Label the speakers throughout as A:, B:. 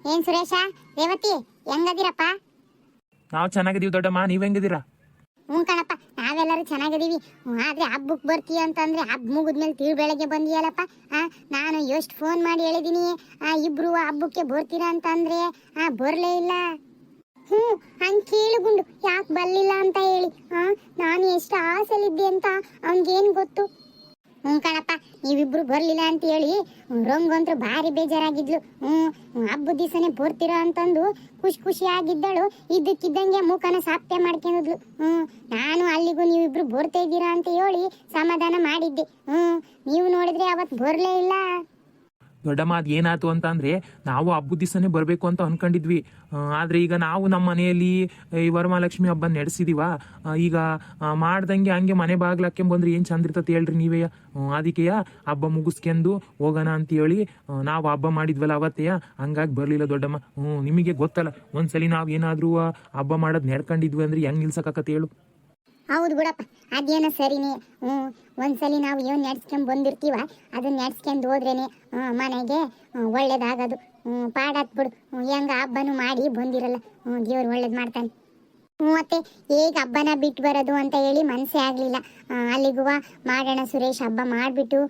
A: ಏನ್ ಸುರೇಶ, ರೇವತಿ ಹೆಂಗದಿರಪ್ಪ?
B: ನಾವು ಚೆನ್ನಾಗಿದೀವಿ ದೊಡ್ಡಮ್ಮ, ನೀವ್ ಹೆಂಗಿದ್ದೀರಾ?
A: ಹ್ಞೂ ಕಣಪ್ಪ, ನಾವೆಲ್ಲರೂ ಚೆನ್ನಾಗಿದ್ದೀವಿ. ಆದ್ರೆ ಹಬ್ಬಕ್ಕೆ ಬರ್ತೀಯ ಅಂತಂದ್ರೆ ಹಬ್ಬ ಮುಗಿದ್ಮೇಲೆ ತಿಳಿ ಬೆಳಗ್ಗೆ ಬಂದಿಯಲ್ಲಪ್ಪ. ನಾನು ಎಷ್ಟು ಫೋನ್ ಮಾಡಿ ಹೇಳಿದೀನಿ, ಇಬ್ರು ಹಬ್ಬಕ್ಕೆ ಬರ್ತೀರಾ ಅಂತಂದ್ರೆ ಬರ್ಲೇ ಇಲ್ಲ. ಹ್ಞೂ, ಹಂಗೆ ಕೇಳುಗುಂಡು ಯಾಕೆ ಬರ್ಲಿಲ್ಲ ಅಂತ ಹೇಳಿ. ನಾನು ಎಷ್ಟು ಆಸೆಲಿದ್ದೆ ಅಂತ ಅವನಿಗೇನು ಗೊತ್ತು. ಹ್ಞೂ ಕಣಪ್ಪ, ನೀವಿಬ್ರು ಬರ್ಲಿಲ್ಲ ಅಂತ ಹೇಳಿ ರಂಗಂತೂ ಭಾರಿ ಬೇಜಾರಾಗಿದ್ಲು. ಹಬ್ಬದ ದಿವಸನೇ ಬರ್ತೀರಾ ಅಂತಂದು ಖುಷಿ ಆಗಿದ್ದಳು. ಇದ್ದಕ್ಕಿದ್ದಂಗೆ ಮೂಕನ ಸಾಪ್ತೆ ಮಾಡ್ಕೊಂಡಿದ್ಲು. ನಾನು ಅಲ್ಲಿಗೂ ನೀವಿಬ್ರು ಬರ್ತಾ ಇದ್ದೀರಾ ಅಂತ ಹೇಳಿ ಸಮಾಧಾನ ಮಾಡಿದ್ದೆ. ನೀವು ನೋಡಿದ್ರೆ ಅವತ್ತು ಬರ್ಲೇ ಇಲ್ಲ.
B: ದೊಡ್ಡಮ್ಮ, ಅದು ಏನಾಯ್ತು ಅಂತ ಅಂದರೆ ನಾವು ಹಬ್ಬದ ದಿವಸನೇ ಬರಬೇಕು ಅಂತ ಅಂದ್ಕೊಂಡಿದ್ವಿ. ಆದರೆ ಈಗ ನಾವು ನಮ್ಮ ಮನೆಯಲ್ಲಿ ಈ ವರಮಹಾಲಕ್ಷ್ಮಿ ಹಬ್ಬ ನಡೆಸಿದೀವ. ಈಗ ಮಾಡ್ದಂಗೆ ಹಂಗೆ ಮನೆ ಬಾಗ್ಲಕ್ಕೆ ಬಂದ್ರೆ ಏನು ಚಂದ ಇರ್ತದೆ ಹೇಳ್ರಿ ನೀವೇ. ಅದಕ್ಕೆ ಹಬ್ಬ ಮುಗಿಸ್ಕೊಂಡು ಹೋಗೋಣ ಅಂತೇಳಿ ನಾವು ಹಬ್ಬ ಮಾಡಿದ್ವಲ್ಲ ಅವತ್ತೇ, ಹಂಗಾಗಿ ಬರಲಿಲ್ಲ ದೊಡ್ಡಮ್ಮ. ನಿಮಗೆ ಗೊತ್ತಲ್ಲ, ಒಂದ್ಸಲಿ ನಾವು ಏನಾದರೂ ಹಬ್ಬ ಮಾಡೋದು ನಡ್ಕೊಂಡಿದ್ವಿ ಅಂದ್ರೆ ಹೆಂಗೆ ನಿಲ್ಸಕ್ಕಾಗತ್ತೆ ಹೇಳು?
A: ಹೌದು ಬಿಡಪ್ಪ, ಅದೇನೋ ಸರಿನೇ. ಒಂದ್ಸಲಿ ನಾವು ಏನು ನಡ್ಸ್ಕೊಂಡ್ ಬಂದಿರ್ತೀವ ಅದನ್ನ ನಡ್ಸ್ಕೊಂಡು ಹೋದ್ರೇನೆ ಮನೆಗೆ ಒಳ್ಳೇದಾಗೋದು. ಪಾಡಾತ್ ಬಿಡು, ಹೆಂಗ ಹಬ್ಬನೂ ಮಾಡಿ ಬಂದಿರಲ್ಲ. ದೇವ್ರು ಒಳ್ಳೇದು ಮಾಡ್ತಾನೆ. ಮತ್ತೆ ಹೇಗೆ ಹಬ್ಬನ ಬಿಟ್ಟು ಬರೋದು ಅಂತ ಹೇಳಿ ಮನಸ್ಸೇ ಆಗಲಿಲ್ಲ. ಅಲ್ಲಿಗೂ ಮಾಡೋಣ ಸುರೇಶ್, ಹಬ್ಬ ಮಾಡಿಬಿಟ್ಟು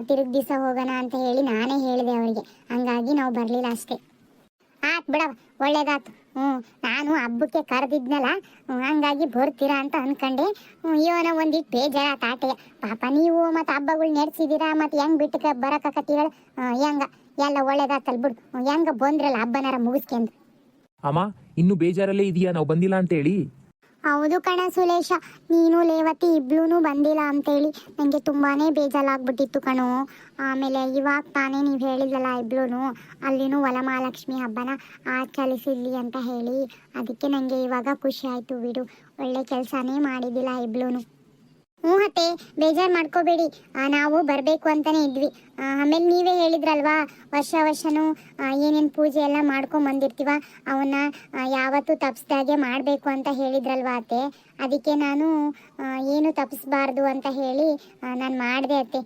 A: ತಿರುಗಿ ದಿವಸ ಹೋಗೋಣ ಅಂತ ಹೇಳಿ ನಾನೇ ಹೇಳಿದೆ ಅವರಿಗೆ. ಹಂಗಾಗಿ ನಾವು ಬರಲಿಲ್ಲ ಅಷ್ಟೇ. ಆತ್ ಬಿಡವ, ಒಳ್ಳೇದಾತು. ನಾನು ಹಬ್ಬಕ್ಕೆ ಕರೆದಿದ್ನಲ್ಲ, ಹಂಗಾಗಿ ಬರ್ತೀರಾ ಅಂತ ಅನ್ಕೊಂಡೆ. ಇವನ ಒಂದಿಟ್ಟು ಬೇಜಾರ ತಾಟೆಯ. ಪಾಪ ನೀವು ಮತ್ತು ಹಬ್ಬಗಳು ನಡೆಸಿದ್ದೀರಾ, ಮತ್ತು ಹೆಂಗೆ ಬಿಟ್ಟು ಬರೋಕತ್ತೀರ? ಹೆಂಗ ಎಲ್ಲ ಒಳ್ಳೇದಾತಲ್ ಬಿಡು. ಹೆಂಗ ಬಂದ್ರಲ್ಲ ಹಬ್ಬನಾರ ಮುಗಿಸ್ಕೊಂಡು.
B: ಅಮ್ಮ, ಇನ್ನು ಬೇಜಾರಲ್ಲೇ ಇದೆಯಾ ನಾವು ಬಂದಿಲ್ಲ ಅಂತೇಳಿ?
A: ಹೌದು ಕಣ ಸುಲೇಶ, ನೀನು ಲೇವತಿ ಇಬ್ಳೂ ಬಂದಿಲ್ಲ ಅಂತೇಳಿ ನನಗೆ ತುಂಬಾ ಬೇಜಾರಾಗ್ಬಿಟ್ಟಿತ್ತು ಕಣೋ. ಆಮೇಲೆ ಇವಾಗ ತಾನೇ ನೀವು ಹೇಳಿದ್ರಲ್ಲ ಇಬ್ಳೂ ಅಲ್ಲಿನೂ ವರಮಹಾಲಕ್ಷ್ಮಿ ಹಬ್ಬನ ಆಚರಿಸಿರ್ಲಿ ಅಂತ ಹೇಳಿ, ಅದಕ್ಕೆ ನನಗೆ ಇವಾಗ ಖುಷಿ ಆಯಿತು ಬಿಡು. ಒಳ್ಳೆ ಕೆಲಸನೇ ಮಾಡಿದ್ದಿಲ್ಲ ಇಬ್ಳೂ. ಅತ್ತೆ, ಬೇಜಾರು ಮಾಡ್ಕೋಬೇಡಿ, ನಾವು ಬರಬೇಕು ಅಂತಲೇ ಇದ್ವಿ. ಆಮೇಲೆ ನೀವೇ ಹೇಳಿದ್ರಲ್ವಾ, ವರ್ಷನೂ ಏನೇನು ಪೂಜೆ ಎಲ್ಲ ಮಾಡ್ಕೊಂಬಂದಿರ್ತೀವ ಅವನ್ನ ಯಾವತ್ತೂ ತಪ್ಪಿಸ್ದಾಗೆ ಮಾಡಬೇಕು ಅಂತ ಹೇಳಿದ್ರಲ್ವಾ ಅತ್ತೆ. ಅದಕ್ಕೆ ನಾನು ಏನು ತಪ್ಪಿಸ್ಬಾರ್ದು ಅಂತ ಹೇಳಿ ನಾನು ಮಾಡಿದೆ ಅತ್ತೆ.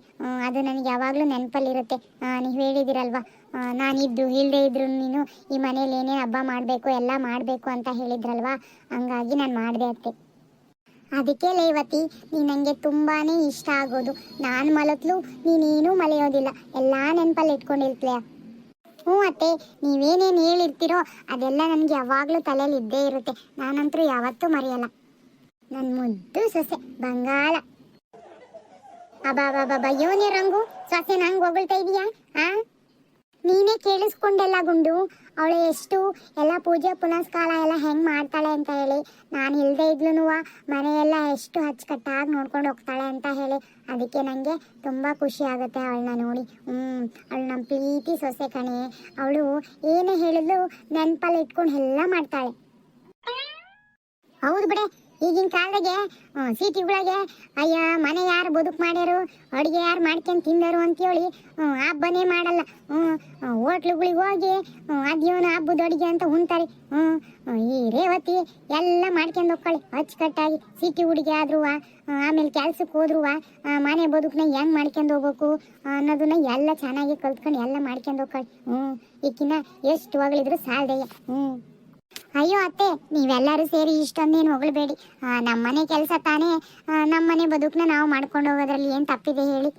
A: ಅದು ನನಗೆ ಯಾವಾಗಲೂ ನೆನಪಲ್ಲಿರುತ್ತೆ. ನೀವು ಹೇಳಿದಿರಲ್ವಾ, ನಾನಿದ್ದು ಇಲ್ಲದೆ ಇದ್ರು ನೀನು ಈ ಮನೇಲಿ ಏನೇನು ಹಬ್ಬ ಮಾಡಬೇಕು ಎಲ್ಲ ಮಾಡಬೇಕು ಅಂತ ಹೇಳಿದ್ರಲ್ವಾ, ಹಂಗಾಗಿ ನಾನು ಮಾಡಿದೆ ಅತ್ತೆ. ಅದಕ್ಕೆ ಲೇವತಿ, ನೀನು ನನಗೆ ತುಂಬಾ ಇಷ್ಟ ಆಗೋದು. ನಾನು ಮಲತ್ಲು ನೀನೇನೂ ಮಲೆಯೋದಿಲ್ಲ, ಎಲ್ಲ ನೆನಪಲ್ಲಿ ಇಟ್ಕೊಂಡಿರ್ತೀಯ. ಅತ್ತೆ, ನೀವೇನೇನು ಹೇಳಿರ್ತೀರೋ ಅದೆಲ್ಲ ನನಗೆ ಯಾವಾಗಲೂ ತಲೆಯಲ್ಲಿ ಇದ್ದೇ ಇರುತ್ತೆ. ನಾನಂತರೂ ಯಾವತ್ತೂ ಮರೆಯಲ್ಲ. ನನ್ನ ಮುದ್ದು ಸೊಸೆ ಬಂಗಾಳ. ಅಬ್ಬಾ ಯೋನೇ ರಂಗು, ಸೊಸೆ ನಂಗೆ ಹೊಗಳ್ತಾ ಇದೀಯಾ? ನೀನೇ ಕೇಳಿಸ್ಕೊಂಡೆಲ್ಲ ಗುಂಡು, ಅವಳು ಎಷ್ಟು ಎಲ್ಲ ಪೂಜೆ ಪುನಸ್ಕಾರ ಎಲ್ಲ ಹೆಂಗೆ ಮಾಡ್ತಾಳೆ ಅಂತ ಹೇಳಿ. ನಾನು ಇಲ್ಲದೆ ಇದ್ಲೂ ಮನೆಯೆಲ್ಲ ಎಷ್ಟು ಅಚ್ಚುಕಟ್ಟಾಗಿ ನೋಡ್ಕೊಂಡು ಹೋಗ್ತಾಳೆ ಅಂತ ಹೇಳಿ. ಅದಕ್ಕೆ ನನಗೆ ತುಂಬ ಖುಷಿ ಆಗುತ್ತೆ ಅವಳನ್ನ ನೋಡಿ. ಅವಳು ನಮ್ಮ ಪ್ರೀತಿ ಸೊಸೆ ಕಣೆ. ಅವಳು ಏನೇ ಹೇಳಿದ್ಲು ನೆನಪಲ್ಲಿ ಇಟ್ಕೊಂಡು ಎಲ್ಲ ಮಾಡ್ತಾಳೆ. ಹೌದು ಬಿಡೆ, ಈಗಿನ ಕಾಲದಾಗೆ ಸಿಟಿಗಳಿಗೆ ಅಯ್ಯ ಮನೆ ಯಾರು ಬದುಕು ಮಾಡ್ಯಾರು, ಅಡುಗೆ ಯಾರು ಮಾಡ್ಕೊಂಡು ತಿಂದರು ಅಂತೇಳಿ ಹಬ್ಬನೇ ಮಾಡಲ್ಲ. ಹೋಟ್ಲುಗಳಿಗೆ ಹೋಗಿ ಅದೇನು ಹಬ್ಬದ ಅಡುಗೆ ಅಂತ ಉಣ್ತಾರೆ. ಈ ರೇವತಿ ಎಲ್ಲ ಮಾಡ್ಕೊಂಡು ಹೋಗ್ಕೊಳ್ಳಿ ಅಚ್ಚುಕಟ್ಟಾಗಿ. ಸಿಟಿ ಹುಡುಗಿ ಆದ್ರೂ ಆಮೇಲೆ ಕೆಲ್ಸಕ್ಕೆ ಹೋದ್ರು ಮನೆ ಬದುಕನ್ನ ಹೆಂಗೆ ಮಾಡ್ಕೊಂಡು ಹೋಗ್ಬೇಕು ಅನ್ನೋದನ್ನ ಎಲ್ಲ ಚೆನ್ನಾಗಿ ಕಲ್ತ್ಕೊಂಡು ಎಲ್ಲ ಮಾಡ್ಕೊಂಡು ಹೋಗ್ಕೊಳ್ಳಿ. ಈಕಿನ ಎಷ್ಟು ಹೊಗಳಿದ್ರು ಸಾಲ್ದಯ್ಯ. ಅಯ್ಯೋ ಅತ್ತೆ, ನೀವೆಲ್ಲರೂ ಸೇರಿ ಇಷ್ಟೊಂದೇನು ಹೊಗಳಬೇಡಿ. ನಮ್ಮನೆ ಕೆಲಸ ತಾನೇ, ನಮ್ಮನೆ ಬದುಕನ್ನ ನಾವು ಮಾಡ್ಕೊಂಡು ಹೋಗೋದ್ರಲ್ಲಿ ಏನು ತಪ್ಪಿದೆ ಹೇಳಿ?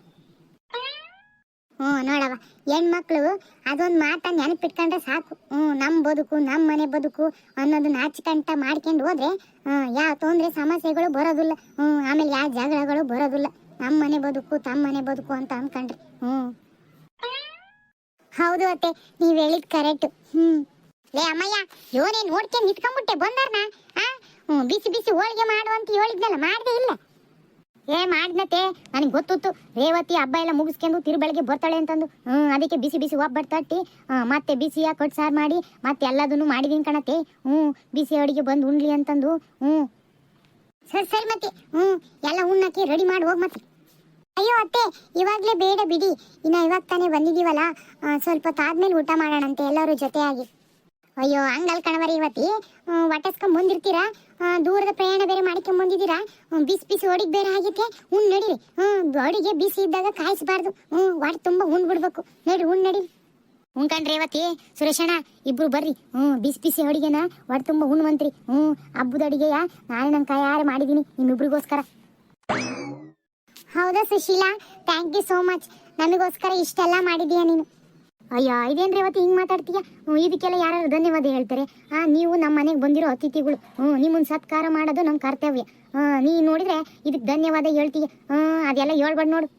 A: ನೋಡವ, ಹೆಣ್ಮಕ್ಳು ಅದೊಂದು ಮಾತನ್ನು ನೆನಪಿಟ್ಕೊಂಡ್ರೆ ಸಾಕು. ನಮ್ಮ ಬದುಕು ನಮ್ಮ ಮನೆ ಬದುಕು ಅನ್ನೋದನ್ನ ನಾಚಿಕಂಟ ಮಾಡ್ಕೊಂಡು ಹೋದ್ರೆ ಯಾವ ತೊಂದರೆ ಸಮಸ್ಯೆಗಳು ಬರೋದಿಲ್ಲ. ಆಮೇಲೆ ಯಾವ ಜಗಳಗಳು ಬರೋದಿಲ್ಲ. ನಮ್ಮ ಮನೆ ಬದುಕು ತಮ್ಮ ಮನೆ ಬದುಕು ಅಂತ ಅಂದ್ಕೊಂಡ್ರಿ. ಹೌದು ಅತ್ತೆ, ನೀವು ಹೇಳಿದ್ ಕರೆಕ್ಟ್. ಲೇ ಅಮ್ಮಯ್ಯ, ಯೋನೇ ನೋಡ್ಕೊಂಡು ನಿಂತ್ಕೊಂಡ್ಬಿಟ್ಟೆ ಬಂದಾರ್ನ. ಬಿಸಿ ಬಿಸಿ ಹೋಳಿಗೆ ಮಾಡು ಅಂತ ಹೇಳಿದ್ನಲ್ಲ, ಮಾಡ್ದೆ ಇಲ್ಲ? ಮಾಡ್ನತೆ, ನನಗೆ ಗೊತ್ತಿತ್ತು ರೇವತಿ ಹಬ್ಬ ಎಲ್ಲ ಮುಗಿಸ್ಕೊಂಡು ತಿರುಬೆಳಗ್ಗೆ ಬರ್ತಾಳೆ ಅಂತಂದು. ಅದಕ್ಕೆ ಬಿಸಿ ಬಿಸಿ ಒಬ್ಬಟ್ಟು ತಟ್ಟಿ ಮತ್ತೆ ಬಿಸಿಯ ಕಟ್ ಸಾರು ಮಾಡಿ ಮತ್ತೆ ಎಲ್ಲದನ್ನು ಮಾಡಿದೀನಿ ಕಣತೆ. ಬಿಸಿ ಅಡುಗೆ ಬಂದು ಉಣ್ಲಿ ಅಂತಂದು. ಸರಿ ಮತ್ತೆ ಎಲ್ಲ ಉಣ್ಣಕ್ಕೆ ರೆಡಿ ಮಾಡಿ ಹೋಗಿ ಮತ್ತೆ. ಅಯ್ಯೋ ಅತ್ತೆ, ಇವಾಗಲೇ ಬೇಡ ಬಿಡಿ, ಇನ್ನು ಇವಾಗ ತಾನೇ ಬಂದಿದ್ದೀವಲ್ಲ, ಸ್ವಲ್ಪ ತಾದ್ಮೇಲೆ ಊಟ ಮಾಡೋಣಂತೆ ಎಲ್ಲರೂ ಜೊತೆಯಾಗಿ. ಅಯ್ಯೋ ಹಂಗಲ್ ಕಣವರಿ, ಇವತ್ತಿ ಒಟ್ಟಿಸ್ಕೊಂಡ್ ಬಂದಿರ್ತೀರಾ, ದೂರದ ಪ್ರಯಾಣ ಬೇರೆ ಮಾಡ್ಕೊಂಡ್ ಬಂದಿದ್ದೀರಾ, ಬಿಸಿ ಬಿಸಿ ಒಡಿಗೆ ಬೇರೆ ಆಗೈತೆ. ನಡೀರಿ. ಅಡಿಗೆ ಬಿಸಿ ಇದ್ದಾಗ ಕಾಯಿಸಬಾರ್ದು, ಹೊಟ್ಟೆ ತುಂಬ ಉಂಡ್ ಬಿಡ್ಬೇಕು. ನಡಿ ನಡಿ. ಉಣ್ಕಂಡ್ ರೇವತಿ ಸುರೇಶಣ್ಣ ಇಬ್ರು ಬರ್ರಿ ಬಿಸಿ ಬಿಸಿ ಅಡಿಗೆನ ಹೊಟ್ಟೆ ತುಂಬ ಉಣ್ವಂತ್ರಿ ಹಬ್ಬದ ಅಡಿಗೆಯ ನಾನು ನನ್ನ ಕೈಯಾರೆ ಮಾಡಿದ್ದೀನಿ ನಿಮ್ಮಿಬ್ರಿಗೋಸ್ಕರ. ಹೌದಾ Sushila, thank you so much. ನಮಗೋಸ್ಕರ ಇಷ್ಟೆಲ್ಲ ಮಾಡಿದೀಯ ನೀನು. ಅಯ್ಯೋ ಇದೇನು ರೇವತಿ ಹಿಂಗೆ ಮಾತಾಡ್ತೀಯ? ಇದಕ್ಕೆಲ್ಲ ಯಾರು ಧನ್ಯವಾದ ಹೇಳ್ತಾರೆ? ನೀವು ನಮ್ಮ ಮನೆಗೆ ಬಂದಿರೋ ಅತಿಥಿಗಳು. ನಿಮ್ಮನ್ನು ಸತ್ಕಾರ ಮಾಡೋದು ನಮ್ಮ ಕರ್ತವ್ಯ. ನೀ ನೋಡಿದ್ರೆ ಇದಕ್ಕೆ ಧನ್ಯವಾದ ಹೇಳ್ತೀಯ. ಅದೆಲ್ಲ ಹೇಳ್ಬಾರ್ದು ನೋಡು.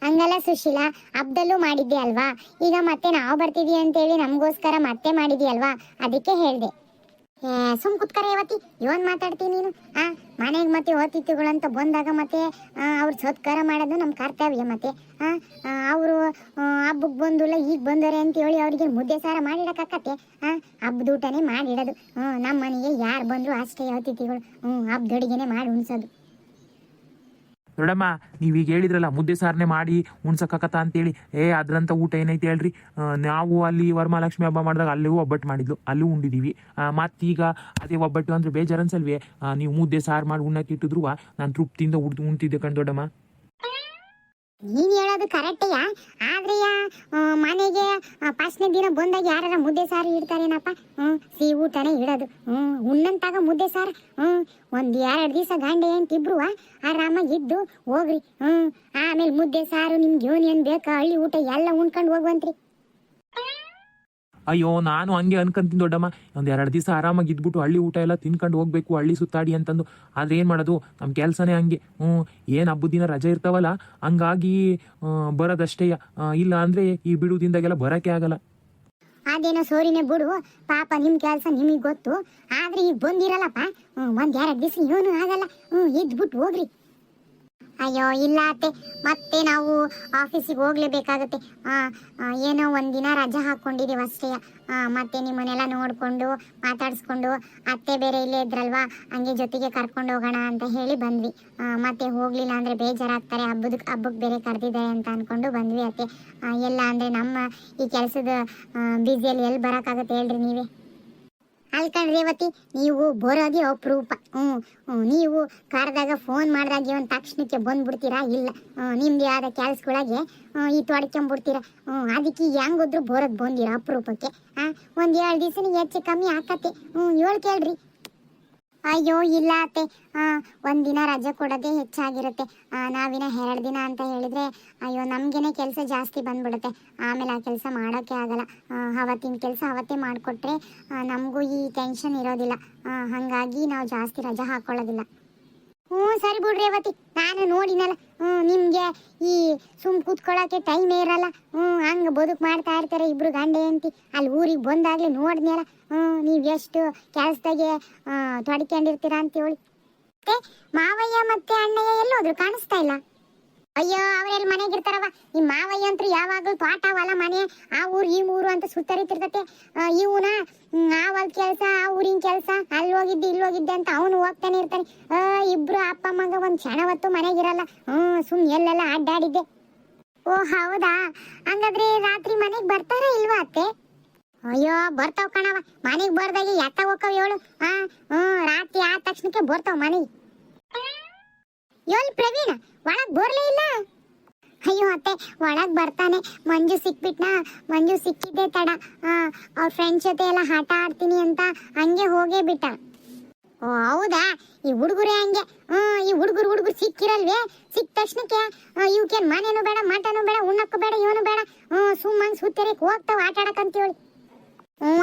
A: ಹಂಗಲ್ಲ ಸುಶೀಲಾ, ಹಬ್ಬದಲ್ಲೂ ಮಾಡಿದ್ದೆ ಅಲ್ವಾ, ಈಗ ಮತ್ತೆ ನಾವು ಬರ್ತಿದೀವಿ ಅಂತೇಳಿ ನಮಗೋಸ್ಕರ ಮತ್ತೆ ಮಾಡಿದ್ಯಲ್ವಾ, ಅದಕ್ಕೆ ಹೇಳಿದೆ. ಸುಮ್ ಕುತ್ಕರ ರೇವತಿ, ಇವನ್ ಮಾತಾಡ್ತೀನಿ ನೀನು. ಮನೆಗೆ ಮತ್ತೆ ಅತಿಥಿಗಳಂತ ಬಂದಾಗ ಮತ್ತೆ ಅವ್ರ ಸತ್ಕಾರ ಮಾಡೋದು ನಮ್ಮ ಕರ್ತವ್ಯ. ಮತ್ತೆ ಅವರು ಹಬ್ಬಕ್ಕೆ ಬಂದಿಲ್ಲ ಈಗ ಬಂದವ್ರೆ ಅಂತ ಹೇಳಿ ಅವ್ರಿಗೆ ಮುದ್ದೆ ಸಾರ ಮಾಡಿಡಕ್ಕಾಕತ್ತೆ? ಹಬ್ಬದ ಊಟನೇ ಮಾಡಿಡೋದು. ನಮ್ಮ ಮನೆಗೆ ಯಾರು ಬಂದ್ರು ಅಷ್ಟೇ ಅತಿಥಿಗಳು. ಹಬ್ಬದ ಅಡಿಗೆನೆ ಮಾಡಿ ಉಣ್ಸೋದು.
B: ದೊಡ್ಡಮ್ಮ ನೀವೀಗ ಹೇಳಿದ್ರಲ್ಲ ಮುದ್ದೆ ಸಾರನೆ ಮಾಡಿ ಉಣ್ಸಕ್ಕಾಕತ್ತ ಅಂತೇಳಿ, ಅದ್ರಂತ ಊಟ ಏನೈತೆ ಹೇಳ್ರಿ. ನಾವು ಅಲ್ಲಿ ವರಮಹಾಲಕ್ಷ್ಮಿ ಹಬ್ಬ ಮಾಡಿದಾಗ ಅಲ್ಲೂ ಒಬ್ಬಟ್ಟು ಮಾಡಿದ್ಲು, ಅಲ್ಲೂ ಉಂಡಿದೀವಿ. ಮತ್ತೀಗ ಅದೇ ಒಬ್ಬಟ್ಟು ಅಂದ್ರೆ ಬೇಜಾರು ಅನ್ಸಲ್ವೇ? ನೀವು ಮುದ್ದೆ ಸಾರು ಮಾಡಿ ಉಣ್ಣಕ್ಕೆ ಇಟ್ಟಿದ್ರು ನಾನು ತೃಪ್ತಿಯಿಂದ ಉಣ್ತಿದ್ದೆ ಕಣ್ ದೊಡ್ಡಮ್ಮ.
A: ನೀನ್ ಹೇಳೋದು ಕರೆಕ್ಟೆಯಾ, ಆದ್ರೆ ಮನೆಗೆ ಫಸ್ಟ್ನೇ ದಿನ ಬಂದಾಗ ಯಾರ ಮುದ್ದೆ ಸಾರು ಇಡ್ತಾರೇನಪ್ಪ? ಸಿಹಿ ಊಟನೇ ಇಡೋದು. ಉಣ್ಣಂತಾಗ ಮುದ್ದೆ ಸಾರು. ಒಂದ್ 2 ದಿವಸ ಗಂಡೆ ಅಂತಿಬ್ರು ಆರಾಮಾಗಿ ಇದ್ದು ಹೋಗ್ರಿ. ಆಮೇಲೆ ಮುದ್ದೆ ಸಾರು ನಿಮ್ಗೆ ಏನ್ ಬೇಕಾ ಹಳ್ಳಿ ಊಟ ಎಲ್ಲ ಉಣ್ಕೊಂಡು ಹೋಗುವಂತ್ರಿ.
B: ಅಯ್ಯೋ ನಾನು ಹಂಗೆ ಅನ್ಕೊಂತೀನಿ ದೊಡ್ಡಮ್ಮ, ಒಂದು 2 ದಿವಸ ಆರಾಮಾಗಿ ಇದ್ಬಿಟ್ಟು ಹಳ್ಳಿ ಊಟ ಎಲ್ಲ ತಿನ್ಕೊಂಡು ಹೋಗ್ಬೇಕು, ಹಳ್ಳಿ ಸುತ್ತಾಡಿ ಅಂತಂದು. ಆದ್ರೆ ಏನು ಮಾಡೋದು, ನಮ್ಮ ಕೆಲಸನೇ ಹಂಗೆ. ಏನು ಹಬ್ಬದ ದಿನ ರಜೆ ಇರ್ತಾವಲ್ಲ, ಹಂಗಾಗಿ ಬರೋದಷ್ಟೇ. ಇಲ್ಲ ಅಂದರೆ ಈ ಬಿಡುದಿಂದಾಗೆಲ್ಲ ಬರೋಕ್ಕೆ ಆಗಲ್ಲ.
A: ಅದೇನೋ ಸೋರಿನೇ ಬಿಡು, ಪಾಪ ನಿಮ್ಮ ಕೆಲಸ ನಿಮಗೆ ಗೊತ್ತು. ಆದ್ರೆ ಈಗ ಬಂದಿರಲ್ಲಪ್ಪ, 1-2 ದಿವಸ ಏನೂ ಆಗಲ್ಲ. ಇದ್ಬಿಟ್ಟು ಹೋಗ್ರಿ. ಅಯ್ಯೋ ಇಲ್ಲ ಅತ್ತೆ, ಮತ್ತೆ ನಾವು ಆಫೀಸಿಗೆ ಹೋಗ್ಲೇಬೇಕಾಗತ್ತೆ. ಏನೋ ಒಂದಿನ ರಜೆ ಹಾಕ್ಕೊಂಡಿದ್ದೀವಿ ಅಷ್ಟೇ. ಮತ್ತೆ ನಿಮ್ಮನ್ನೆಲ್ಲ ನೋಡಿಕೊಂಡು ಮಾತಾಡಿಸ್ಕೊಂಡು, ಅತ್ತೆ ಬೇರೆ ಇಲ್ಲೇ ಇದ್ರಲ್ವಾ, ಹಂಗೆ ಜೊತೆಗೆ ಕರ್ಕೊಂಡು ಹೋಗೋಣ ಅಂತ ಹೇಳಿ ಬಂದ್ವಿ. ಮತ್ತೆ ಹೋಗ್ಲಿಲ್ಲ ಅಂದರೆ ಬೇಜಾರಾಗ್ತಾರೆ, ಹಬ್ಬಕ್ಕೆ ಬೇರೆ ಕರೆದಿದ್ದಾರೆ ಅಂತ ಅಂದ್ಕೊಂಡು ಬಂದ್ವಿ ಅತ್ತೆ. ಎಲ್ಲ ಅಂದರೆ ನಮ್ಮ ಈ ಕೆಲಸದ ಬ್ಯುಸಿಯಲ್ಲಿ ಎಲ್ಲಿ ಬರೋಕ್ಕಾಗತ್ತೆ ಹೇಳ್ರಿ ನೀವೇ. ಅಲ್ಕಂಡ್ ರೇವತಿ, ನೀವು ಬರೋದೇ ಅಪರೂಪ. ನೀವು ಕರೆದಾಗ ಫೋನ್ ಮಾಡಿದಾಗ ಒಂದು ತಕ್ಷಣಕ್ಕೆ ಬಂದ್ಬಿಡ್ತೀರಾ? ಇಲ್ಲ, ನಿಮ್ದು ಆದ ಕೆಲಸಗಳಿಗೆ ಈ ತೊಡ್ಕೊಂಬಿಡ್ತೀರಾ. ಅದಕ್ಕೆ ಹೆಂಗೋದ್ರು ಬರೋದು ಬಂದಿರ ಅಪರೂಪಕ್ಕೆ. 1-2 ದಿವಸ ಹೆಚ್ಚು ಕಮ್ಮಿ ಆಕತ್ತೆ. ಹೇಳಿ ಕೇಳ್ರಿ. ಅಯ್ಯೋ ಇಲ್ಲ ಅತ್ತೆ, ಒಂದಿನ ರಜೆ ಕೊಡೋದೇ ಹೆಚ್ಚಾಗಿರುತ್ತೆ. ನಾವಿನ 2 ದಿನ ಅಂತ ಹೇಳಿದ್ರೆ ಅಯ್ಯೋ ನಮಗೇನೆ ಕೆಲಸ ಜಾಸ್ತಿ ಬಂದ್ಬಿಡುತ್ತೆ. ಆಮೇಲೆ ಆ ಕೆಲಸ ಮಾಡೋಕ್ಕೆ ಆಗಲ್ಲ. ಅವತ್ತಿನ ಕೆಲಸ ಅವತ್ತೇ ಮಾಡಿಕೊಟ್ರೆ ನಮಗೂ ಈ ಟೆನ್ಷನ್ ಇರೋದಿಲ್ಲ. ಹಾಗಾಗಿ ನಾವು ಜಾಸ್ತಿ ರಜೆ ಹಾಕ್ಕೊಳ್ಳೋದಿಲ್ಲ. ಸರಿ ಬಿಡ್ರಿ ರೇವತಿ, ನಾನು ನೋಡಿನಲ್ಲ, ನಿಮಗೆ ಈ ಸುಮ್ ಕೂತ್ಕೊಳ್ಳೋಕ್ಕೆ ಟೈಮೇ ಇರಲ್ಲ. ಹಂಗೆ ಬದುಕು ಮಾಡ್ತಾ ಇರ್ತಾರೆ ಇಬ್ರು ಗಂಡೆ ಹೆಂಡತಿ. ಅಲ್ಲಿ ಊರಿಗೆ ಬಂದಾಗಲೇ ನೋಡಿದ್ನಲ್ಲ, ನೀವು ಎಷ್ಟು ಕೆಲಸದಾಗೆ ತೊಡ್ಕೊಂಡಿರ್ತೀರ ಅಂತೇಳಿ. ಮತ್ತೆ ಮಾವಯ್ಯ ಮತ್ತೆ ಅಣ್ಣಯ್ಯ ಎಲ್ಲೋದ್ರು ಕಾಣಿಸ್ತಾ ಇಲ್ಲ? ಅಯ್ಯೋ ಅವರೆಲ್ಲಿ ಮನೆಗಿರ್ತಾರವ. ನಿಮ್ಮ ಮಾವಯ್ಯ ಅಂತೂ ಯಾವಾಗಲೂ ತೋಟ ಹೊಲ ಮನೆ ಆ ಊರು ಈ ಊರು ಅಂತ ಸುತ್ತರಿತಿರ್ತತೆ. ಇವನ ಆ ಹೊಲ ಕೆಲಸ ಆ ಊರಿನ ಕೆಲಸ, ಅಲ್ಲಿ ಹೋಗಿದ್ದೆ ಇಲ್ಲಿ ಹೋಗಿದ್ದೆ ಅಂತ ಅವನು ಹೋಗ್ತಾನೆ ಇರ್ತಾನೆ. ಇಬ್ರು ಅಪ್ಪ ಮಗ ಒಂದು ಕ್ಷಣ ಹೊತ್ತು ಮನೆಗಿರಲ್ಲ. ಸುಮ್ಮನೆ ಎಲ್ಲೆಲ್ಲ ಅಡ್ಡಾಡಿದ್ದೆ. ಓ ಹೌದಾ, ಹಂಗಾದ್ರೆ ರಾತ್ರಿ ಮನೆಗೆ ಬರ್ತಾರಾ ಇಲ್ವಾ ಅತ್ತೆ? ಅಯ್ಯೋ ಬರ್ತಾವ ಕಣವ, ಮನೆಗೆ ಬರ್ದಾಗೆ ಎತ್ತ ಹೋಕ್ಕವ ಹೇಳು. ರಾತ್ರಿ ಆದ ತಕ್ಷಣಕ್ಕೆ ಬರ್ತಾವ ಮನೆಗೆ. ಎಲ್ಲಿ ಪ್ರವೀಣ ಒಳಗ್ ಬರ್ಲೇ ಇಲ್ಲ? ಅಯ್ಯೋ ಅತ್ತೆ, ಒಳಗ್ ಬರ್ತಾನೆ. ಮಂಜು ಸಿಕ್ಬಿಟ್ನಾ, ಮಂಜು ಸಿಕ್ಕಿದ್ದೆ ತಡ. ಅವ್ರ ಫ್ರೆಂಡ್ಸ್ ಜೊತೆ ಎಲ್ಲ ಆಟ ಆಡ್ತೀನಿ ಅಂತ ಹಂಗೆ ಹೋಗೇ ಬಿಟ್ಟ. ಓ ಹೌದಾ, ಈ ಹುಡುಗರೇ ಹಂಗೆ. ಈ ಹುಡುಗರು ಸಿಕ್ಕಿರಲ್ವೇ, ಸಿಕ್ಕ ತಕ್ಷಣಕ್ಕೆ ಇವಕ್ಕೇನು ಮನೇನು ಬೇಡ, ಮಟನು ಬೇಡ, ಉಣ್ಣಕ್ಕೂ ಬೇಡ, ಇವನು ಬೇಡ, ಸುಮ್ಮನೆ ಸುತ್ತರಿಕ್ ಹೋಗ್ತಾವ ಆಟ ಆಡಕ್ಕಂತೇಳಿ.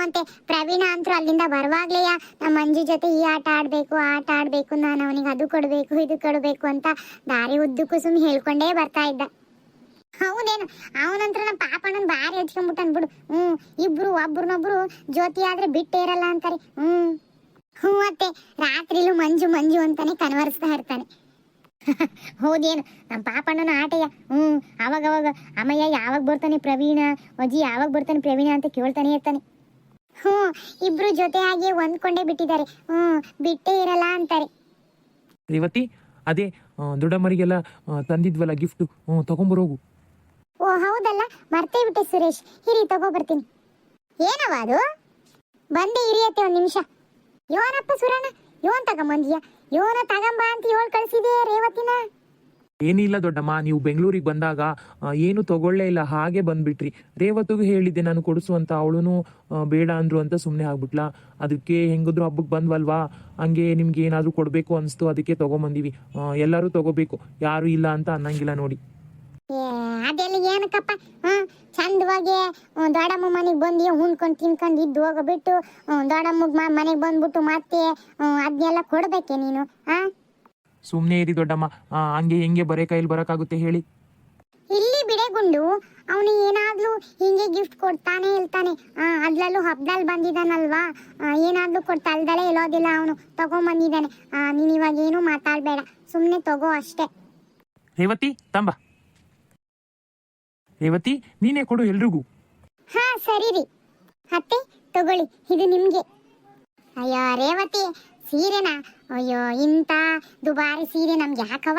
A: ಅಂತೆ ಪ್ರವೀಣ ಅಂತೂ ಅಲ್ಲಿಂದ ಬರುವಾಗ್ಲೇಯ ನಮ್ಮ ಮಂಜು ಜೊತೆ ಈ ಆಟ ಆಡ್ಬೇಕು ಆ ಆಟ ಆಡ್ಬೇಕು, ನಾನು ಅವನಿಗೆ ಅದು ಕೊಡ್ಬೇಕು ಇದು ಕೊಡ್ಬೇಕು ಅಂತ ದಾರಿ ಉದ್ದಕ್ಕೂ ಸುಮ್ಮನೆ ಹೇಳ್ಕೊಂಡೇ ಬರ್ತಾ ಇದ್ದ. ಹೌದೇನು, ಅವನಂತ್ರ ನಮ್ಮ ಪಾಪಣ್ಣನ್ ಬಾರಿ ಹಚ್ಕೊಂಡ್ಬಿಟ್ಟನ್ ಬಿಡು. ಇಬ್ರು ಒಬ್ರನ್ನೊಬ್ರು ಜ್ಯೋತಿ ಆದ್ರೆ ಬಿಟ್ಟೇ ಇರಲ್ಲ ಅಂತಾರೆ. ಅತ್ತೆ ರಾತ್ರಿಲೂ ಮಂಜು ಮಂಜು ಅಂತಾನೆ ಕನ್ವರ್ಸ್ತಾ ಇರ್ತಾನೆ. ಹೌದೇನು, ನಮ್ಮ ಪಾಪಣ್ಣನ ಆಟಯ್ಯ. ಅವಾಗವಾಗ ಅಮ್ಮಯ್ಯ ಯಾವಾಗ ಬರ್ತಾನೆ ಪ್ರವೀಣ, ಅಜ್ಜಿ ಯಾವಾಗ ಬರ್ತಾನೆ ಪ್ರವೀಣ ಅಂತ ಕೇಳ್ತಾನೆ ಇರ್ತಾನೆ. ಇಬ್ರು ಜೊತೆ ಆಗಿ ಹೊಂದ್ಕೊಂಡೇ ಬಿಟ್ಟಿದ್ದಾರೆ. ಬಿಟ್ಟೇ ಇರಲ್ಲ ಅಂತಾರೆ.
B: ರೇವತಿ, ಅದೇ ದೊಡ್ಡಮ್ಮರಿಗೆಲ್ಲ ತಂದಿದ್ವಲ್ಲ ಗಿಫ್ಟ್, ತಗೊಂಬರೋಗು.
A: ಓ ಹೌದಲ್ಲ, ಮರ್ತೇ ಬಿಟ್ಟೆ ಸುರೇಶ್. ಹಿರಿ ತಗೋಬರ್ತೀನಿ. ಏನವ ಅದು? ಬಂದೆ ಹಿರಿಯತ್ತೆ, 1 ನಿಮಿಷ. ಯೋನಪ್ಪ ಸುರಣ್ಣ, ಯೋನ್ ತಗೊಂಬಂದಿಯ? ಯೋನ ತಗೊಂಬ ಅಂತ ಹೇಳಿ ಕಳಿಸಿದೆ ರೇವತಿನ.
B: ಏನಿಲ್ಲ ದೊಡ್ಡಮ್ಮ, ನೀವು ಬೆಂಗಳೂರಿಗೆ ಬಂದಾಗ ಏನು ತಗೊಳ್ಳೇ ಇಲ್ಲ, ಹಾಗೆ ಬಂದ್ಬಿಟ್ರಿ. ರೇವತಿಗೂ ಹೇಳಿದ್ದೆ ನಾನು ಕೊಡಿಸು ಅಂತ, ಅವಳು ಬೇಡ ಅಂದ್ರು ಅಂತ ಸುಮ್ಮನೆ ಆಗ್ಬಿಟ್ಲಾ. ಅದಕ್ಕೆ ಹೆಂಗಿದ್ರು ಹಬ್ಬಕ್ಕೆ ಬಂದ್ವಲ್ವಾ, ಹಂಗೆ ನಿಮ್ಗೆ ಏನಾದರೂ ಕೊಡಬೇಕು ಅನಿಸ್ತು, ಅದಕ್ಕೆ ತೊಗೊಂಬಂದಿವಿ. ಎಲ್ಲರೂ ತಗೋಬೇಕು, ಯಾರು ಇಲ್ಲ ಅಂತ ಅನ್ನಂಗಿಲ್ಲ ನೋಡಿ.
A: ಅದೆಲ್ಲ ಏನಕ್ಕಪ್ಪ, ಚಂದವಾಗಿ ದೊಡ್ಡಮ್ಮ ಮನೆಗೆ ಬಂದು ಉಣ್ಕೊಂಡು ತಿನ್ಕೊಂಡು ಇದ್ದು ಹೋಗ್ಬಿಟ್ಟು ದೊಡ್ಡಮ್ಮಗ್ ಮನೆಗೆ ಬಂದ್ಬಿಟ್ಟು ಮತ್ತೆ ಅದನ್ನೆಲ್ಲ ಕೊಡ್ಬೇಕೆ ನೀನು?
B: ಸುಮ್ಮನೆ ಇರಿ ದೊಡ್ಡಮ್ಮ, ಹಂಗೆ ಹೆಂಗೆ ಬರೇ ಕೈಲಿ ಬರೋಕ್ಕಾಗುತ್ತೆ ಹೇಳಿ?
A: ಇಲ್ಲಿ ಬಿಡೆಗುಂಡು ಅವನು ಏನಾದ್ರೂ ಹಿಂಗೆ ಗಿಫ್ಟ್ ಕೊಡ್ತಾನೆ ಇರ್ತಾನೆ. ಅದ್ರಲ್ಲೂ ಹಬ್ಬದಲ್ಲಿ ಬಂದಿದ್ದಾನಲ್ವಾ, ಏನಾದ್ರೂ ಕೊಡ್ತಾ ಅಲ್ದಲೇ ಇರೋದಿಲ್ಲ. ಅವನು ತಗೊಂಬಂದಿದ್ದಾನೆ. ನೀನು ಇವಾಗ ಏನು ಮಾತಾಡಬೇಡ, ಸುಮ್ಮನೆ ತಗೋ ಅಷ್ಟೇ.
B: ರೇವತಿ ತಂಬ, ರೇವತಿ ನೀನೇ ಕೊಡು ಎಲ್ರಿಗೂ.
A: ಹಾ ಸರಿ ರೀ ಅತ್ತೆ, ತಗೊಳ್ಳಿ, ಇದು ನಿಮ್ಗೆ. ಅಯ್ಯೋ ರೇವತಿ, ಸೀರೆನಾ? ಅಯ್ಯೋ ಇಂಥ ದುಬಾರಿ ಸೀರೆ ನಮ್ಗೆ ಯಾಕವ?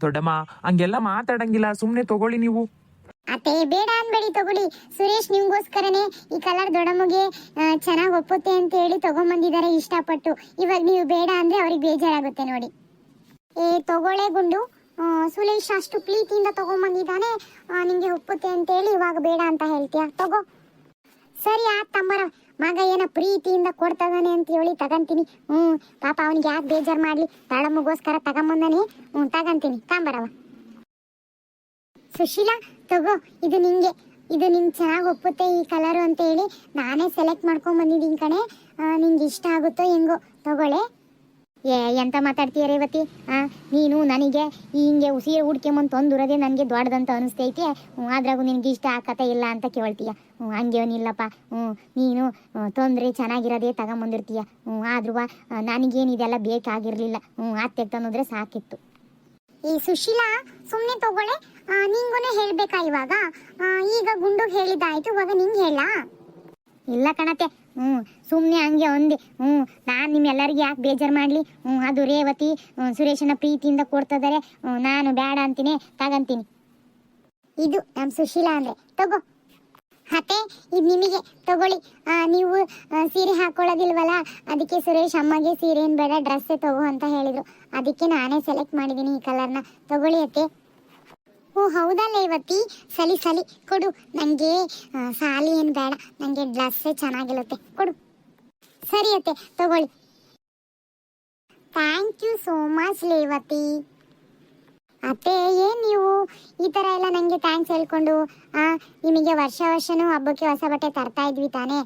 B: ದೊಡ್ಡಮ್ಮ ಹಂಗೆಲ್ಲ ಮಾತಾಡಂಗಿಲ್ಲ, ಸುಮ್ಮನೆ ತಗೊಳ್ಳಿ ನೀವು.
A: ಅತ್ತೆ ಬೇಡ ಅನ್ಬೇಡಿ, ತಗೊಳ್ಳಿ. ಸುರೇಶ್ ನಿಮ್ಗೋಸ್ಕರನೇ ಈ ಕಲರ್ ದೊಡ್ಡಮ್ಮಗೆ ಚೆನ್ನಾಗಿ ಒಪ್ಪುತ್ತೆ ಅಂತ ಹೇಳಿ ತಗೊಂಬಂದಿದ್ದಾರೆ ಇಷ್ಟಪಟ್ಟು. ಇವಾಗ ನೀವು ಬೇಡ ಅಂದ್ರೆ ಅವ್ರಿಗೆ ಬೇಜಾರಾಗುತ್ತೆ ನೋಡಿ. ತಗೊಳ್ಳೆ ಗುಂಡು, ಸುರೇಶ್ ಅಷ್ಟು ಪ್ರೀತಿಯಿಂದ ತಗೊಂಬಂದಿದ್ದಾನೆ, ನಿಂಗೆ ಒಪ್ಪುತ್ತೆ ಅಂತ ಹೇಳಿ ಇವಾಗ ಬೇಡ ಅಂತ ಹೇಳ್ತೀಯ? ತಗೋ. ಸರಿ ತಮ್ಮರ ಮಗ ಏನ ಪ್ರೀತಿಯಿಂದ ಕೊಡ್ತದಾನೆ ಅಂತ ಹೇಳಿ ತಗಂತೀನಿ. ಪಾಪ ಅವನಿಗೆ ಯಾಕೆ ಬೇಜಾರು ಮಾಡ್ಲಿ, ದೊಡ್ಡಮ್ಮಗೋಸ್ಕರ ತಗೊಂಬಂದಾನೆ. ತಗಂತೀನಿ, ತಾಂಬರವ. ಸುಶೀಲಾ ತಗೋ, ಇದು ನಿಂಗೆ. ಇದು ನಿಂಗೆ ಚೆನ್ನಾಗಿ ಒಪ್ಪುತ್ತೆ ಈ ಕಲರು ಅಂತ ಹೇಳಿ ನಾನೇ ಸೆಲೆಕ್ಟ್ ಮಾಡ್ಕೊಂಡ್ ಬಂದಿದ್ದೀನಿ ಕಣೆ. ನಿಂಗೆ ಇಷ್ಟ ಆಗುತ್ತೋ ಹೆಂಗೋ, ತಗೊಳ್ಳೆ. ಎಂತ ಮಾತಾಡ್ತೀಯ ರೇವತಿ? ನೀನು ನನಗೆ ಹಿಂಗೆ ಸೀರೆ ಹುಡ್ಕೆಂಬಂದು ತಂದುರದೆ ನನಗೆ ದೊಡ್ಡದಂತ ಅನಿಸ್ತೈತೆ, ಅದ್ರಾಗೂ ನಿನಗೆ ಇಷ್ಟ ಆಕತೆ ಇಲ್ಲ ಅಂತ ಕೇಳ್ತೀಯ. ಹಂಗೇನಿಲ್ಲಪ್ಪ, ನೀನು ತೊಂದರೆ ಚೆನ್ನಾಗಿರೋದೇ ತಗೊಂಬಂದಿರ್ತೀಯ. ಆದ್ರೂ ನನಗೇನಿದೆಲ್ಲ ಬೇಕಾಗಿರಲಿಲ್ಲ, ಅತ್ತೆ ತಂದ್ರೆ ಸಾಕಿತ್ತು. ಈ ಸುಶೀಲಾ ಸುಮ್ಮನೆ ತಗೊಳ್ಳೆ, ನಿಂಗೂ ಹೇಳ್ಬೇಕಾ ಇವಾಗ? ಈಗ ಗುಂಡು ಹೇಳಿದ್ದಾಯ್ತು, ಇವಾಗ ನಿಂಗೆ ಹೇಳ? ಇಲ್ಲ ಕಣತೆ, ಸುಮ್ಮನೆ ಹಂಗೆ ಒಂದೇ. ನಾನು ನಿಮ್ಮೆಲ್ಲರಿಗೆ ಯಾಕೆ ಬೇಜಾರು ಮಾಡಲಿ? ಅದು ರೇವತಿ ಸುರೇಶನ ಪ್ರೀತಿಯಿಂದ ಕೊಡ್ತಿದ್ದಾರೆ, ನಾನು ಬೇಡ ಅಂತೀನಿ, ತಗಂತೀನಿ. ಇದು ನಮ್ಮ ಸುಶೀಲಾ ಅಂದರೆ. ತಗೋ ಅತ್ತೆ, ಇದು ನಿಮಗೆ, ತಗೊಳ್ಳಿ. ನೀವು ಸೀರೆ ಹಾಕೊಳ್ಳೋದಿಲ್ವಲ್ಲ, ಅದಕ್ಕೆ ಸುರೇಶ್ ಅಮ್ಮಗೆ ಸೀರೆ ಏನು ಬೇಡ, ಡ್ರೆಸ್ಸೇ ತಗೋ ಅಂತ ಹೇಳಿದರು. ಅದಕ್ಕೆ ನಾನೇ ಸೆಲೆಕ್ಟ್ ಮಾಡಿದ್ದೀನಿ ಈ ಕಲರ್ನ. ತಗೊಳ್ಳಿ ಅತ್ತೆ. ಓ ಹೌದಲ್ಲ ರೇವತಿ, ಸಲಿ ಕೊಡು. ನನಗೆ ಸಾಲಿ ಏನು ಬೇಡ, ನನಗೆ ಡ್ರೆಸ್ಸೇ ಚೆನ್ನಾಗಿರುತ್ತೆ, ಕೊಡು. ಸರಿ ಅತ್ತೆ, ತಗೊಳ್ಳಿ. Thank you so much Revathi. ಅತ್ತೆ ಏನು ನೀವು ಈ ಥರ ಎಲ್ಲ ನನಗೆ ಥ್ಯಾಂಕ್ಸ್ ಹೇಳ್ಕೊಂಡು? ನಿಮಗೆ ವರ್ಷನೂ ಹಬ್ಬಕ್ಕೆ ಹೊಸ ಬಟ್ಟೆ ತರ್ತಾ ಇದ್ವಿ ತಾನೇ,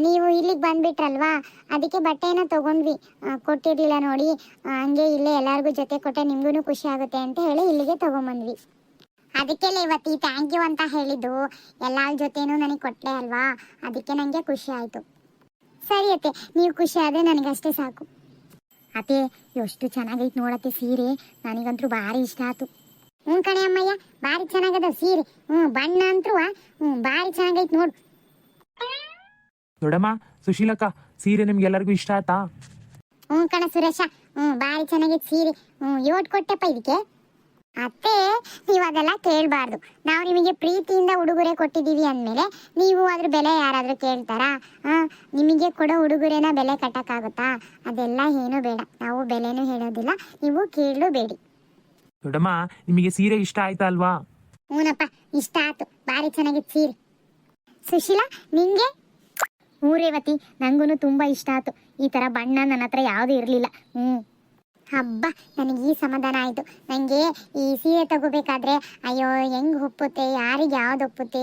A: ನೀವು ಇಲ್ಲಿಗೆ ಬಂದುಬಿಟ್ರಲ್ವಾ, ಅದಕ್ಕೆ ಬಟ್ಟೆನ ತೊಗೊಂಡ್ವಿ. ಕೊಟ್ಟಿರಲಿಲ್ಲ ನೋಡಿ, ಹಂಗೆ ಇಲ್ಲೇ ಎಲ್ಲರಿಗೂ ಜೊತೆ ಕೊಟ್ಟೆ, ನಿಮಗೂ ಖುಷಿ ಆಗುತ್ತೆ ಅಂತ ಹೇಳಿ ಇಲ್ಲಿಗೆ ತೊಗೊಂಬಂದ್ವಿ. ಅದಕ್ಕೆ ರೇವತಿ ಥ್ಯಾಂಕ್ ಯು ಅಂತ ಹೇಳಿದ್ದು. ಎಲ್ಲರ ಜೊತೆನೂ ನನಗೆ ಕೊಟ್ಟೆ ಅಲ್ವಾ, ಅದಕ್ಕೆ ನನಗೆ ಖುಷಿ ಆಯಿತು. ಸರಿ ಅತ್ತೆ, ನೀವು ಖುಷಿ ಆದರೆ ನನಗಷ್ಟೇ ಸಾಕು. ಅತ್ತೆ ಎಷ್ಟು ಚೆನ್ನಾಗೈತೆ ನೋಡತ್ತೆ ಸೀರೆ, ನನಗಂತೂ ಭಾರಿ ಇಷ್ಟ ಆಯ್ತು. ಕಣೆ ಅಮ್ಮಯ್ಯ, ಭಾರಿ ಚೆನ್ನಾಗದ ಸೀರೆ. ಬಣ್ಣ ಅಂತೂ ಭಾರಿ ಚೆನ್ನಾಗೈತೆ ನೋಡು.
B: ದೊಡ್ಡಮ್ಮ, ಸುಶೀಲಕ್ಕ, ಸೀರೆ ನಿಮ್ಗೆಲ್ಲರಿಗೂ ಇಷ್ಟ ಆಯ್ತಾ?
A: ಕಣ ಸುರೇಶ, ಭಾರಿ ಚೆನ್ನಾಗೈತೆ ಸೀರೆ. ಯೋಟ್ ಕೊಟ್ಟೆಪ್ಪ ಇದಕ್ಕೆ? ಅತ್ತೆ ನೀವು ಅದೆಲ್ಲ ಕೇಳಬಾರ್ದು. ನಾವು ನಿಮಗೆ ಪ್ರೀತಿಯಿಂದ ಉಡುಗೊರೆ ಕೊಟ್ಟಿದ್ದೀವಿ ಅಂದಮೇಲೆ ನೀವು ಅದ್ರ ಬೆಲೆ ಯಾರಾದರೂ ಕೇಳ್ತಾರಾ? ನಿಮಗೆ ಕೊಡೋ ಉಡುಗೊರೆನ ಬೆಲೆ ಕಟ್ಟಕ್ಕಾಗುತ್ತಾ? ಅದೆಲ್ಲ ಏನೂ ಬೇಡ, ನಾವು ಬೆಲೆನೂ ಹೇಳೋದಿಲ್ಲ, ನೀವು ಕೇಳಬೇಡಿ.
B: ದೊಡ್ಡಮ್ಮ, ನಿಮಗೆ ಸೀರೆ ಇಷ್ಟ ಆಯ್ತಾ ಅಲ್ವಾ?
A: ಹ್ಞೂನಪ್ಪ, ಇಷ್ಟ ಆಯ್ತು, ಭಾರಿ ಚೆನ್ನಾಗಿತ್ತು ಸೀರೆ. ಸುಶೀಲಾ ನಿಂಗೆ? ರೇವತಿ, ನನಗೂ ತುಂಬ ಇಷ್ಟ ಆಯ್ತು. ಈ ಥರ ಬಣ್ಣ ನನ್ನ ಹತ್ರ ಯಾವುದೂ ಇರಲಿಲ್ಲ. ಹಬ್ಬ, ನನಗೆ ಈ ಸಮಾಧಾನ ಆಯಿತು. ನನಗೆ ಈ ಸೀರೆ ತಗೋಬೇಕಾದ್ರೆ ಅಯ್ಯೋ ಹೆಂಗೆ ಒಪ್ಪುತ್ತೆ, ಯಾರಿಗೆ ಯಾವ್ದು ಒಪ್ಪುತ್ತೆ,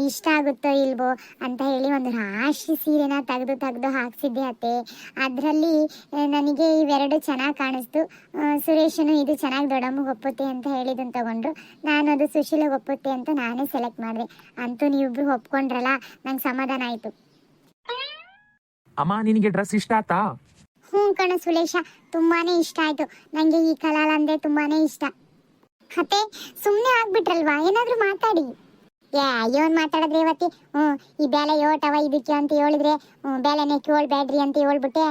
A: ಇಷ್ಟ ಆಗುತ್ತೋ ಇಲ್ವೋ ಅಂತ ಹೇಳಿ ಒಂದು ರಾಶಿ ಸೀರೆನ ತೆಗೆದು ಹಾಕ್ಸಿದ್ದೆ ಅತ್ತೆ. ಅದರಲ್ಲಿ ನನಗೆ ಇವೆರಡು ಚೆನ್ನಾಗಿ ಕಾಣಿಸ್ತು. ಸುರೇಶನು ಇದು ಚೆನ್ನಾಗಿ ದೊಡ್ಡಮ್ಮಗೆ ಒಪ್ಪುತ್ತೆ ಅಂತ ಹೇಳಿದ್ದನ್ನು ತಗೊಂಡ್ರು. ನಾನು ಅದು ಸುಶೀಲಿಗೆ ಒಪ್ಪುತ್ತೆ ಅಂತ ನಾನೇ ಸೆಲೆಕ್ಟ್ ಮಾಡಿದೆ. ಅಂತೂ ನೀವಿಬ್ರು ಒಪ್ಕೊಂಡ್ರಲ್ಲ, ನಂಗೆ ಸಮಾಧಾನ ಆಯಿತು.
B: ಅಮ್ಮ, ನಿನಗೆ ಡ್ರೆಸ್ ಇಷ್ಟ ಆಯ್ತಾ?
A: ಕಣ ಸುಲೇಶ, ತುಂಬಾನೇ ಇಷ್ಟ ಆಯ್ತು. ನನಗೆ ಈ ಕಲರ್ ಅಂದ್ರೆ ತುಂಬಾನೇ ಇಷ್ಟ. ಅತ್ತೆ ಸುಮ್ಮನೆ ಆಗ್ಬಿಟ್ರಲ್ವಾ, ಏನಾದರೂ ಮಾತಾಡಿ. ಏನು ಮಾತಾಡಿದ್ರೆ ರೇವತಿ? ಈ ಬೆಲೆ ಯೋಟವ ಇದಕ್ಕೆ ಅಂತ ಹೇಳಿದ್ರೆ ಬೆಲೆನೇ ಕೇಳಬೇಡ್ರಿ ಅಂತ ಹೇಳ್ಬಿಟ್ಟೆ.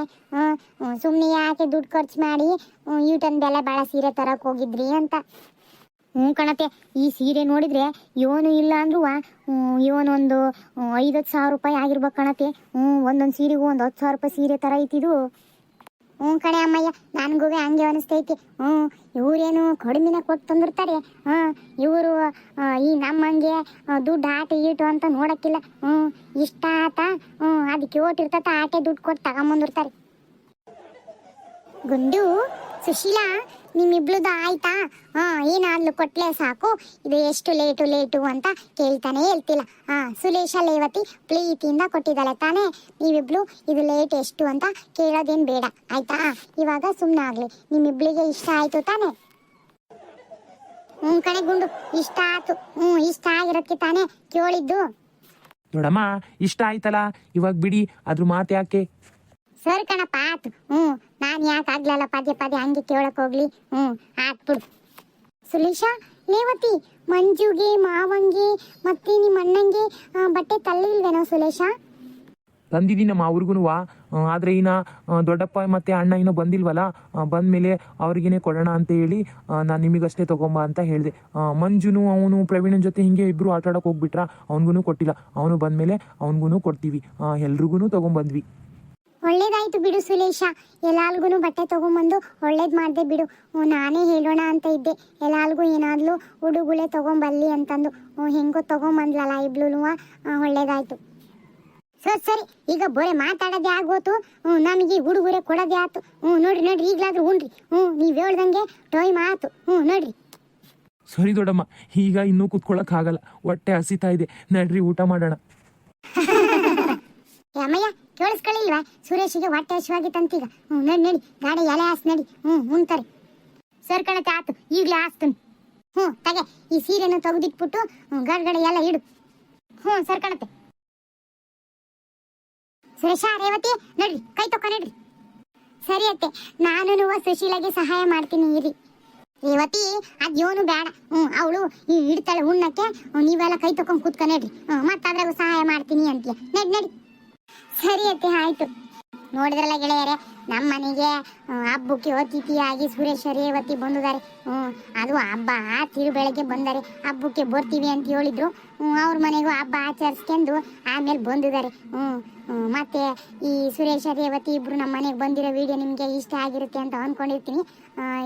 A: ಸುಮ್ಮನೆ ಯಾಕೆ ದುಡ್ಡು ಖರ್ಚು ಮಾಡಿ ಈಟನ್ ಬೆಲೆ ಭಾಳ ಸೀರೆ ತರಕ್ಕೆ ಹೋಗಿದ್ರಿ ಅಂತ. ಕಣತೆ, ಈ ಸೀರೆ ನೋಡಿದ್ರೆ ಇವನು ಇಲ್ಲ ಅಂದ್ರೂ ಇವನೊಂದು 5-10 ಸಾವಿರ ರೂಪಾಯಿ ಆಗಿರ್ಬೇಕು ಕಣತೆ. ಒಂದೊಂದು ಸೀರೆಗೂ ಒಂದು 10,000 ರೂಪಾಯಿ ಸೀರೆ ಥರ ಐತಿದು. ಹ್ಞೂ ಕಣೆ ಅಮ್ಮಯ್ಯ, ನನಗೂ ಹಂಗೆ ಅನಿಸ್ತೈತಿ. ಇವ್ರೇನು ಕಡಿಮೆನ ಕೊಟ್ಟು ತಂದಿರ್ತಾರೆ. ಇವರು ಈ ನಮ್ಮಂಗೆ ದುಡ್ಡು ಆಟ ಈಟು ಅಂತ ನೋಡಕ್ಕಿಲ್ಲ. ಇಷ್ಟ ಆತ ಅದಕ್ಕೆ ಓಟಿರ್ತತ ಆಟೆ ದುಡ್ಡು ಕೊಟ್ಟು ತಗೊಂಬಂದಿರ್ತಾರೆ. ಗುಂಡು, ಸುಶೀಲಾ, ನಿಮ್ಮಿಬ್ಳದು ಆಯ್ತಾ? ಏನಾದ್ಲು ಕೊಟ್ಲೆ ಸಾಕು. ಇದು ಎಷ್ಟು ಲೇಟು ಅಂತ ಕೇಳ್ತಾನೆ ಹೇಳ್ತಿಲ್ಲ. ಸುಲೇಶ ಲೇವತಿ ಪ್ರೀತಿಯಿಂದ ಕೊಟ್ಟಿದ್ದಾಳೆ ತಾನೇ. ನೀವಿಬ್ಳು ಇದು ಲೇಟ್ ಎಷ್ಟು ಅಂತ ಕೇಳೋದೇನು ಬೇಡ ಆಯ್ತಾ? ಇವಾಗ ಸುಮ್ಮನೆ ಆಗ್ಲಿ. ನಿಮ್ಮಿಬ್ಳಿಗೆ ಇಷ್ಟ ಆಯ್ತು ತಾನೇ? ಕಣೆ ಗುಂಡು, ಇಷ್ಟ ಆಯ್ತು. ಇಷ್ಟ ಆಗಿರೋದಕ್ಕೆ ತಾನೇ ಕೇಳಿದ್ದು.
B: ದೊಡ್ಡಮ್ಮ ಇಷ್ಟ ಆಯ್ತಲ್ಲ, ಇವಾಗ ಬಿಡಿ, ಅದ್ರ ಮಾತು ಯಾಕೆ?
A: ಸರಿ ಕಣಪ್ಪ, ಆತು. ನಾನು ಯಾಕೆ ಆಗ್ಲಲ್ಲ ಪದೇ ಹಂಗೆ ಕೇಳಕ್ ಹೋಗ್ಲಿ. ಆತ್ಬಿಡು. ಸುಲೇಶ, ಲೇವತಿ, ಮಂಜುಗೆ, ಮಾವಂಗೆ ಮತ್ತೆ ನಿಮ್ಮ ಅಣ್ಣಂಗೆ ಬಟ್ಟೆ ತಲ್ಲಿಲ್ವೇನೋ ಸುಲೇಶ?
B: ತಂದಿದ್ದೀನಮ್ಮ ಅವ್ರಿಗೂ. ಆದರೆ ಇನ್ನ ದೊಡ್ಡಪ್ಪ ಮತ್ತೆ ಅಣ್ಣ ಇನ್ನೂ ಬಂದಿಲ್ವಲ್ಲ, ಬಂದಮೇಲೆ ಅವ್ರಿಗೇನೆ ಕೊಡೋಣ ಅಂತ ಹೇಳಿ ನಾನು ನಿಮಗಷ್ಟೇ ತೊಗೊಂಬ ಅಂತ ಹೇಳಿದೆ. ಮಂಜುನು ಅವನು ಪ್ರವೀಣನ ಜೊತೆ ಹಿಂಗೆ ಇಬ್ಬರು ಆಟ ಆಡೋಕೆ ಹೋಗ್ಬಿಟ್ರ, ಅವನಿಗೂ ಕೊಟ್ಟಿಲ್ಲ. ಅವನು ಬಂದಮೇಲೆ ಅವನಿಗೂ ಕೊಡ್ತೀವಿ. ಎಲ್ರಿಗೂ ತೊಗೊಂಬಂದ್ವಿ.
A: ಒಳ್ಳೇದಾಯ್ತು ಬಿಡು ಸುಲೇಶ, ಎಲ್ಲಾಲ್ಗೂ ಬಟ್ಟೆ ತಗೊಂಬಂದು ಒಳ್ಳೇದು ಮಾಡಿದೆ ಬಿಡು. ನಾನೇ ಹೇಳೋಣ ಅಂತ ಇದ್ದೆ, ಎಲ್ಲಾಲ್ಗೂ ಏನಾದ್ಲು ಹುಡುಗುಳೆ ತಗೊಂಬಲ್ಲಿ ಅಂತಂದು. ಹೆಂಗೋ ತಗೊಂಬಂದ್ಲಲ್ಲ ಇಬ್ಳು. ಒಳ್ಳೇದಾಯ್ತು. ಸರಿ, ಈಗ ಬರೀ ಮಾತಾಡೋದೇ ಆಗೋತು. ನಮಗೆ ಹುಡುಗುರೆ ಕೊಡೋದೇ ಆಯ್ತು. ನೋಡ್ರಿ ಈಗಲಾದ್ರೂ ಉಣ್ರಿ. ನೀವು ಹೇಳ್ದಂಗೆ ಟೈಮ್ ಆಯ್ತು. ನೋಡ್ರಿ.
B: ಸರಿ ದೊಡ್ಡಮ್ಮ, ಈಗ ಇನ್ನೂ ಕೂತ್ಕೊಳ್ಳೋಕ್ಕಾಗಲ್ಲ, ಹೊಟ್ಟೆ ಹಸಿತಾ ಇದೆ. ನಡ್ರಿ ಊಟ ಮಾಡೋಣ.
A: ಅಮ್ಮಯ್ಯ, ಕೇಳಿಸ್ಕೊಳ್ಳಿಲ್ವಾ? ಸುರೇಶಿಗೆ ಹೊಟ್ಟೆ ಹಸಿವಾಗಿತ್ತಂತೀಗ. ನಡಿ ಗಾಡಿ ಎಲೆ ಹಾಸ್ ನಡಿ. ಉಣ್ತಾರೆ. ಸರ್ ಕಣತೆ ಆತು, ಈಗಲೇ ಹಾಸ್ತೀನಿ. ತಗೆ ಈ ಸೀರೆನ ತೆಗೆದಿಟ್ಬಿಟ್ಟು ಗಡ್ಗಡೆ ಎಲ್ಲ ಇಡು. ಸರ್ ಕಣತೆ. ಸುರೇಶ, ರೇವತಿ, ನಡ್ರಿ, ಕೈ ತೊಕ್ಕ ನಡ್ರಿ. ಸರಿ ಅತ್ತೆ, ನಾನು ಸುಶೀಲಾಗೆ ಸಹಾಯ ಮಾಡ್ತೀನಿ ಇರಿ. ರೇವತಿ, ಅದ್ಯೋನು ಬೇಡ. ಅವಳು ಇಡ್ತಾಳೆ ಉಣ್ಣಕ್ಕೆ. ನೀವೆಲ್ಲ ಕೈ ತೊಕೊಂಡು ಕೂತ್ಕ ನಡ್ರಿ. ಮತ್ತಾದ್ರಾಗ ಸಹಾಯ ಮಾಡ್ತೀನಿ ಅಂತೀಯ. ನಡಿ. ಸರಿ ಅತ್ತೆ, ಆಯ್ತು. ನೋಡಿದ್ರಲ್ಲ ಗೆಳೆಯರೆ, ನಮ್ಮ ಮನೆಗೆ ಹಬ್ಬಕ್ಕೆ ಅತಿಥಿಯಾಗಿ ಸುರೇಶ ರೇವತಿ ಬಂದಿದ್ದಾರೆ. ಅದು ಹಬ್ಬ ತಿರುಬೆಳಗ್ಗೆ ಬಂದರೆ ಹಬ್ಬಕ್ಕೆ ಬರ್ತೀವಿ ಅಂತ ಹೇಳಿದ್ರು. ಅವ್ರ ಮನೆಗೂ ಹಬ್ಬ ಆಚರಿಸ್ಕೊಂಡು ಆಮೇಲೆ ಬಂದಿದ್ದಾರೆ. ಮತ್ತೆ ಈ ಸುರೇಶ ರೇವತಿ ಇಬ್ರು ನಮ್ಮ ಮನೆಗೆ ಬಂದಿರೋ ವಿಡಿಯೋ ನಿಮಗೆ ಇಷ್ಟ ಆಗಿರುತ್ತೆ ಅಂತ ಅಂದ್ಕೊಂಡಿರ್ತೀನಿ.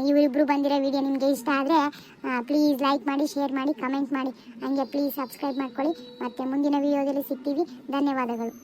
A: ಇವರಿಬ್ರು ಬಂದಿರೋ ವಿಡಿಯೋ ನಿಮಗೆ ಇಷ್ಟ ಆದರೆ ಪ್ಲೀಸ್ ಲೈಕ್ ಮಾಡಿ, ಶೇರ್ ಮಾಡಿ, ಕಮೆಂಟ್ ಮಾಡಿ. ಹಂಗೆ ಪ್ಲೀಸ್ ಸಬ್ಸ್ಕ್ರೈಬ್ ಮಾಡ್ಕೊಳ್ಳಿ. ಮತ್ತೆ ಮುಂದಿನ ವಿಡಿಯೋದಲ್ಲಿ ಸಿಗ್ತೀವಿ. ಧನ್ಯವಾದಗಳು.